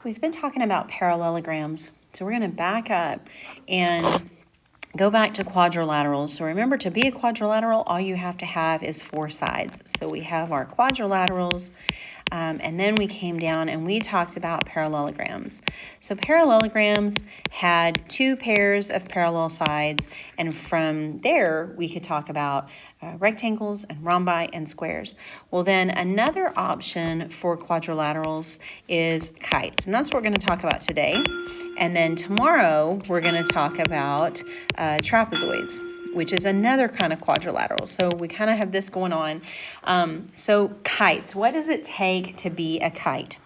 We've been talking about parallelograms, so we're going to back up and go back to quadrilaterals. So remember, to be a quadrilateral, all you have to have is 4 sides. So we have our quadrilaterals, and then we came down and we talked about parallelograms. So parallelograms had 2 pairs of parallel sides, and from there we could talk about rectangles and rhombi and squares. Well, then another option for quadrilaterals is kites, and that's what we're going to talk about today. And then tomorrow we're going to talk about trapezoids, which is another kind of quadrilateral. So we kind of have this going on. So kites, what does it take to be a kite?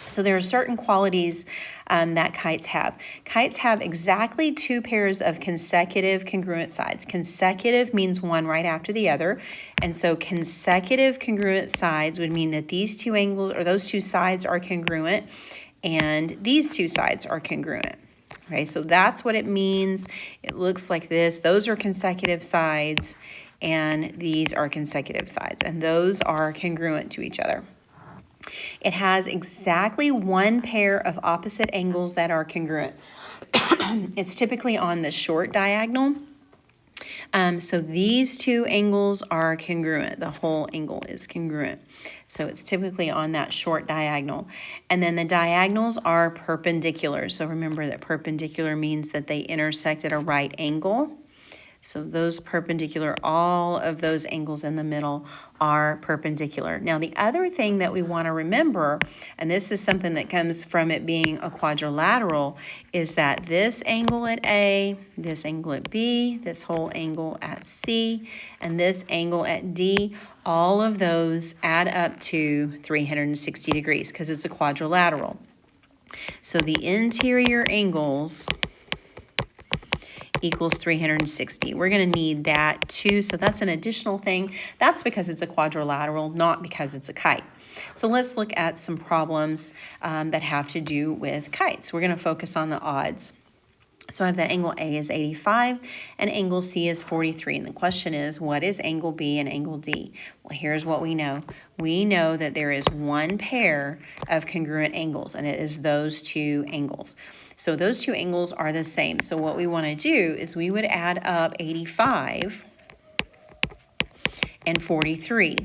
So there are certain qualities that kites have. Kites have exactly 2 pairs of consecutive congruent sides. Consecutive means one right after the other. And so consecutive congruent sides would mean that these 2 angles, or those 2 sides, are congruent, and these 2 sides are congruent. Okay, so that's what it means. It looks like this. Those are consecutive sides, and these are consecutive sides, and those are congruent to each other. It has exactly 1 pair of opposite angles that are congruent. It's typically on the short diagonal. So these 2 angles are congruent. The whole angle is congruent. So it's typically on that short diagonal. And then the diagonals are perpendicular. So remember that perpendicular means that they intersect at a right angle. So those perpendicular, all of those angles in the middle are perpendicular. Now the other thing that we want to remember, and this is something that comes from it being a quadrilateral, is that this angle at A, this angle at B, this whole angle at C, and this angle at D, all of those add up to 360 degrees because it's a quadrilateral. So the interior angles equals 360. We're going to need that too, so that's an additional thing. That's because it's a quadrilateral, not because it's a kite. So let's look at some problems that have to do with kites. We're going to focus on the odds. So I have that angle A is 85 and angle C is 43. And the question is, what is angle B and angle D? Well, here's what we know. We know that there is 1 pair of congruent angles, and it is those 2 angles. So those 2 angles are the same. So what we want to do is we would add up 85 and 43,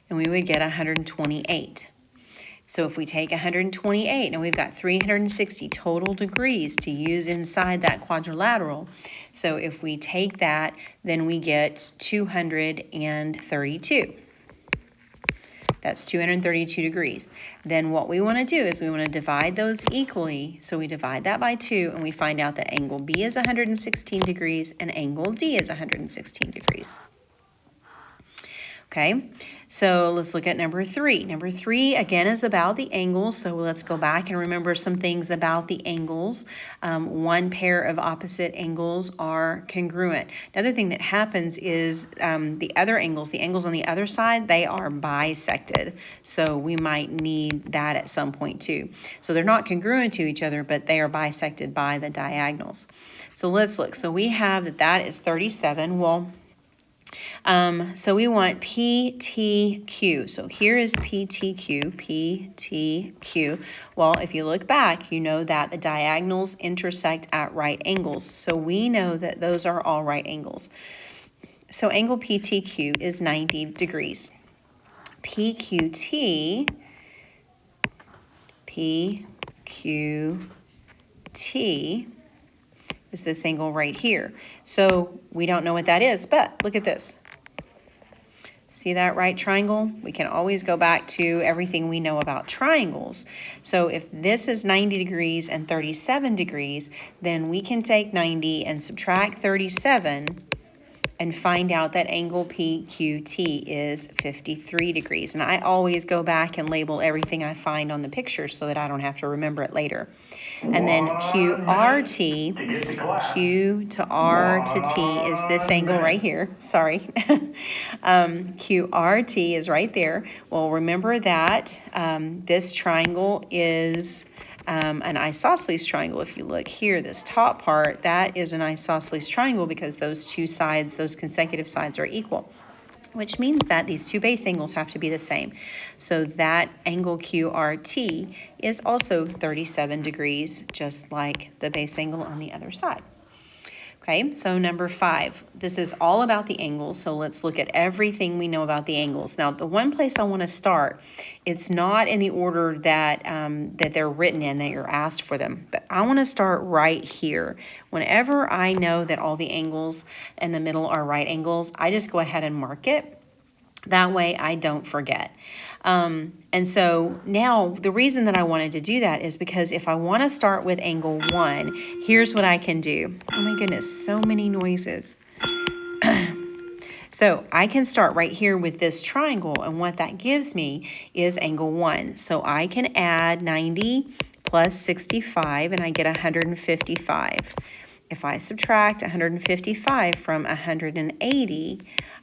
and we would get 128. So if we take 128, and we've got 360 total degrees to use inside that quadrilateral. So if we take that, then we get 232. That's 232 degrees. Then what we want to do is we want to divide those equally. So we divide that by 2, and we find out that angle B is 116 degrees and angle D is 116 degrees. Okay, so let's look at number 3. Number 3, again, is about the angles. So let's go back and remember some things about the angles. 1 pair of opposite angles are congruent. Another thing that happens is the other angles, the angles on the other side, they are bisected. So we might need that at some point too. So they're not congruent to each other, but they are bisected by the diagonals. So let's look. So we have that is 37. Well, so we want PTQ. So here is PTQ, PTQ. Well, if you look back, you know that the diagonals intersect at right angles. So we know that those are all right angles. So angle PTQ is 90 degrees. PQT is this angle right here. So we don't know what that is, but look at this. See that right triangle? We can always go back to everything we know about triangles. So if this is 90 degrees and 37 degrees, then we can take 90 and subtract 37 and find out that angle PQT is 53 degrees. And I always go back and label everything I find on the picture so that I don't have to remember it later. And then QRT, Q to R to T is this angle right here. Sorry. QRT is right there. Well, remember that this triangle is an isosceles triangle. If you look here, this top part, that is an isosceles triangle because those 2 sides, those consecutive sides are equal. which means that these two base angles have to be the same. So that angle QRT is also 37 degrees, just like the base angle on the other side. Okay, so number 5, this is all about the angles, so let's look at everything we know about the angles. Now, the one place I want to start, it's not in the order that, that they're written in, that you're asked for them, but I want to start right here. Whenever I know that all the angles in the middle are right angles, I just go ahead and mark it. That way I don't forget. And so now the reason that I wanted to do that is because if I want to start with angle 1, here's what I can do. Oh my goodness, so many noises. So I can start right here with this triangle, and what that gives me is angle 1. So I can add 90 plus 65, and I get 155. If I subtract 155 from 180,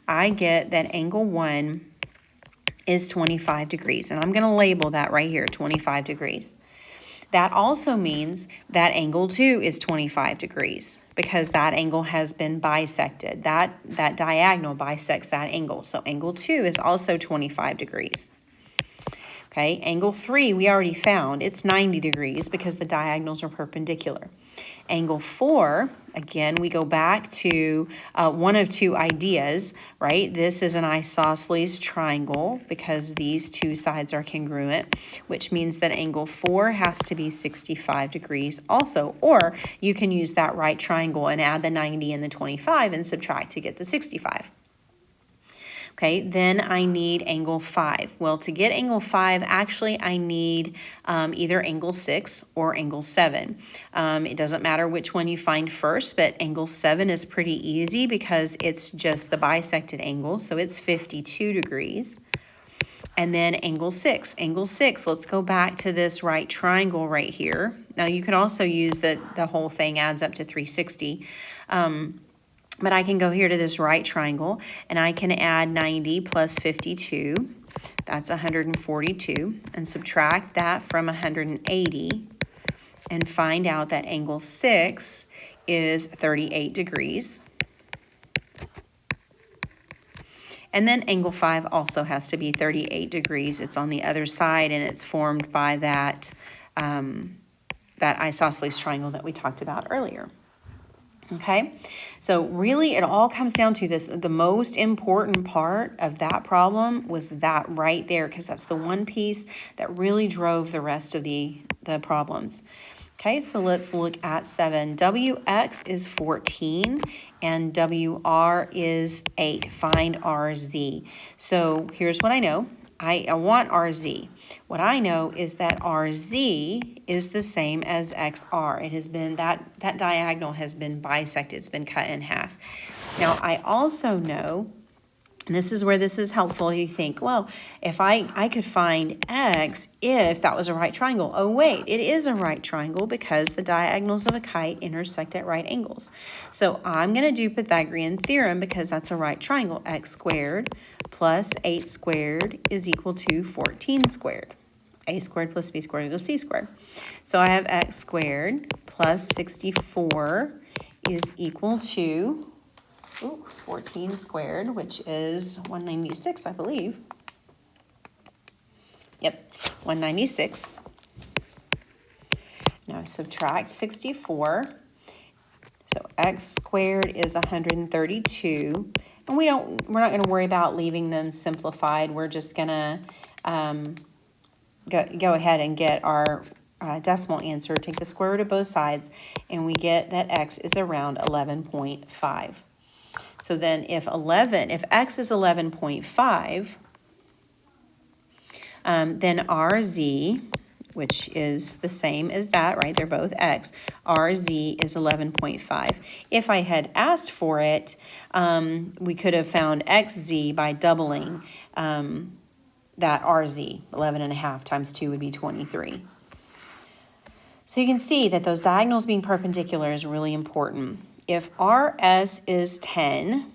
I get that angle 1 is 25 degrees. And I'm going to label that right here, 25 degrees. That also means that angle 2 is 25 degrees because that angle has been bisected. That diagonal bisects that angle. So angle 2 is also 25 degrees. Okay, angle 3 we already found. It's 90 degrees because the diagonals are perpendicular. Angle 4, again, we go back to one of two ideas, right? This is an isosceles triangle because these two sides are congruent, which means that angle 4 has to be 65 degrees also. Or you can use that right triangle and add the 90 and the 25 and subtract to get the 65. Okay, then I need angle 5. Well, to get angle 5, actually I need either angle 6 or angle 7. It doesn't matter which one you find first, but angle 7 is pretty easy because it's just the bisected angle, so it's 52 degrees. And then angle 6. Angle 6, let's go back to this right triangle right here. Now you can also use the whole thing adds up to 360. But I can go here to this right triangle, and I can add 90 plus 52. That's 142. And subtract that from 180 and find out that angle 6 is 38 degrees. And then angle 5 also has to be 38 degrees. It's on the other side, and it's formed by that, that isosceles triangle that we talked about earlier. Okay, so really it all comes down to this. The most important part of that problem was that right there, because that's the one piece that really drove the rest of the problems. Okay, so let's look at 7. WX is 14 and WR is 8. Find RZ. So here's what I know. I want RZ. What I know is that RZ is the same as XR. It has been, that diagonal has been bisected. It's been cut in half. Now, I also know, and this is where this is helpful, you think, well, if I could find X if that was a right triangle. Oh, wait, it is a right triangle because the diagonals of a kite intersect at right angles. So I'm going to do Pythagorean theorem because that's a right triangle. X squared plus 8 squared is equal to 14 squared. A squared plus B squared equals C squared. So I have X squared plus 64 is equal to 14 squared, which is 196, I believe. Yep, 196. Now subtract 64. So X squared is 132. And we're not going to worry about leaving them simplified. We're just going to go ahead and get our decimal answer, take the square root of both sides, and we get that X is around 11.5. So then if X is 11.5, then RZ, which is the same as that, right? They're both X. RZ is 11.5. If I had asked for it, we could have found XZ by doubling that RZ. 11.5 times 2 would be 23. So you can see that those diagonals being perpendicular is really important. If RS is 10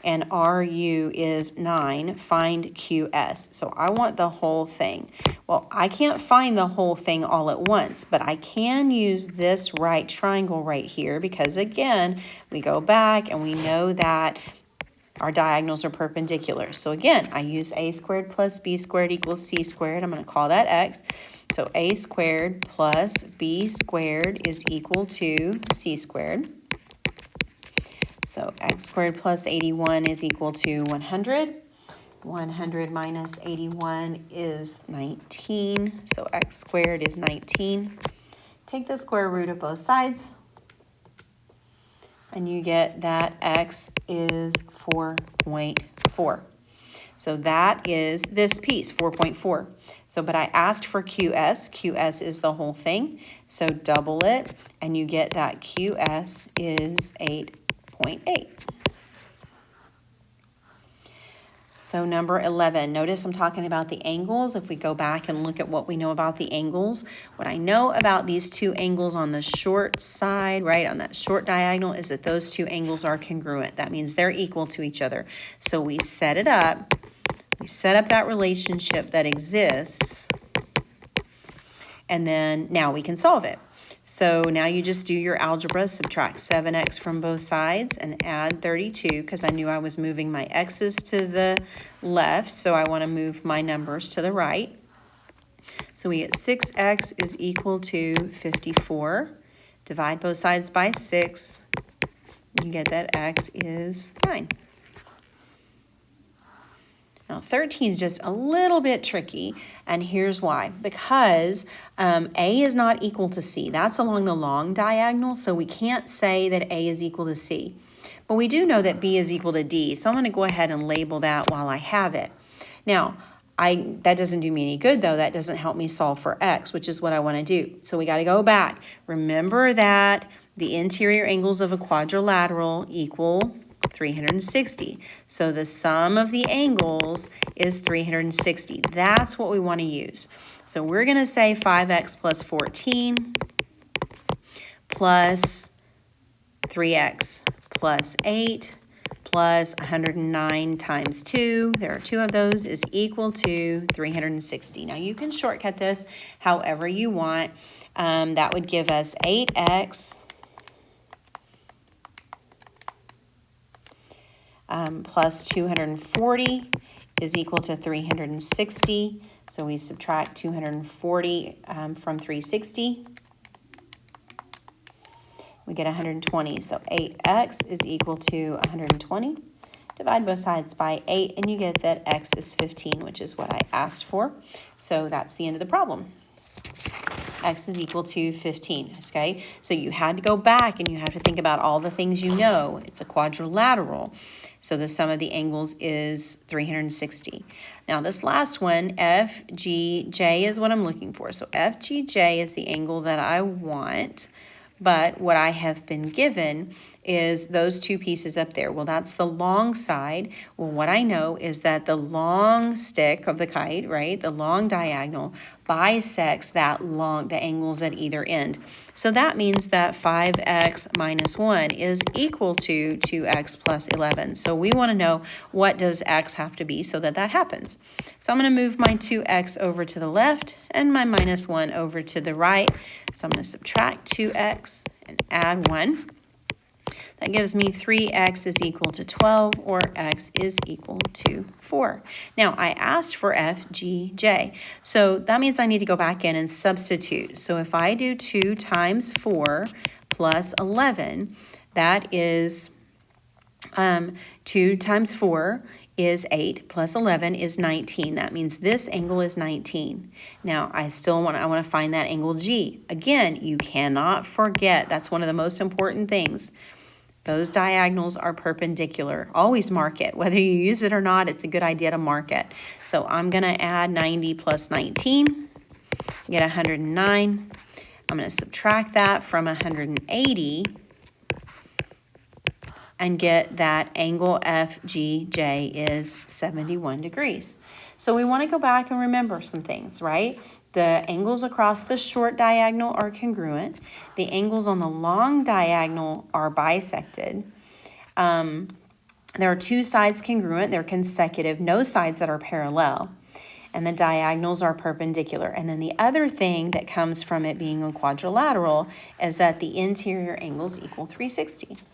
and RU is 9, find QS. So I want the whole thing. Well, I can't find the whole thing all at once, but I can use this right triangle right here because, again, we go back and we know that Our diagonals are perpendicular. So again, I use a squared plus b squared equals c squared. I'm going to call that x. So a squared plus b squared is equal to c squared. So x squared plus 81 is equal to 100. 100 minus 81 is 19. So x squared is 19. Take the square root of both sides, and you get that x is 4.4. So that is this piece, 4.4. So, but I asked for QS. QS is the whole thing. So double it, and you get that QS is 8.8. So number 11, notice I'm talking about the angles. If we go back and look at what we know about the angles, what I know about these two angles on the short side, right, on that short diagonal, is that those two angles are congruent. That means they're equal to each other. So we set it up. We set up that relationship that exists, and then now we can solve it. So now you just do your algebra, subtract 7x from both sides and add 32, because I knew I was moving my x's to the left, so I want to move my numbers to the right. So we get 6x is equal to 54. Divide both sides by 6. You get that x is 9. Now, 13 is just a little bit tricky, and here's why. Because A is not equal to C. That's along the long diagonal, so we can't say that A is equal to C. But we do know that B is equal to D, so I'm going to go ahead and label that while I have it. Now, that doesn't do me any good, though. That doesn't help me solve for X, which is what I want to do. So we got to go back. Remember that the interior angles of a quadrilateral equal 360. So the sum of the angles is 360. That's what we want to use. So we're going to say 5x plus 14 plus 3x plus 8 plus 109 times 2, there are two of those, is equal to 360. Now you can shortcut this however you want. That would give us 8x plus 240 is equal to 360. So we subtract 240 from 360. We get 120. So 8x is equal to 120. Divide both sides by 8, and you get that x is 15, which is what I asked for. So that's the end of the problem. X is equal to 15, okay? So you had to go back and you have to think about all the things you know. It's a quadrilateral. So the sum of the angles is 360. Now this last one, FGJ, is what I'm looking for. So FGJ is the angle that I want, but what I have been given is those two pieces up there. Well, that's the long side. Well, what I know is that the long stick of the kite, right, the long diagonal, bisects the angles at either end. So that means that 5x minus 1 is equal to 2x plus 11. So we want to know, what does x have to be so that that happens? So I'm going to move my 2x over to the left and my minus 1 over to the right. So I'm going to subtract 2x and add 1. That gives me 3x is equal to 12, or x is equal to 4. Now, I asked for f, g, j. So that means I need to go back in and substitute. So if I do 2 times 4 plus 11, that is 2 times 4 is 8 plus 11 is 19. That means this angle is 19. Now, I want to find that angle G. Again, you cannot forget, that's one of the most important things. Those diagonals are perpendicular. Always mark it. Whether you use it or not, it's a good idea to mark it. So I'm going to add 90 plus 19, get 109. I'm going to subtract that from 180 and get that angle FGJ is 71 degrees. So we want to go back and remember some things, right? The angles across the short diagonal are congruent. The angles on the long diagonal are bisected. There are two sides congruent. They're consecutive. No sides that are parallel. And the diagonals are perpendicular. And then the other thing that comes from it being a quadrilateral is that the interior angles equal 360.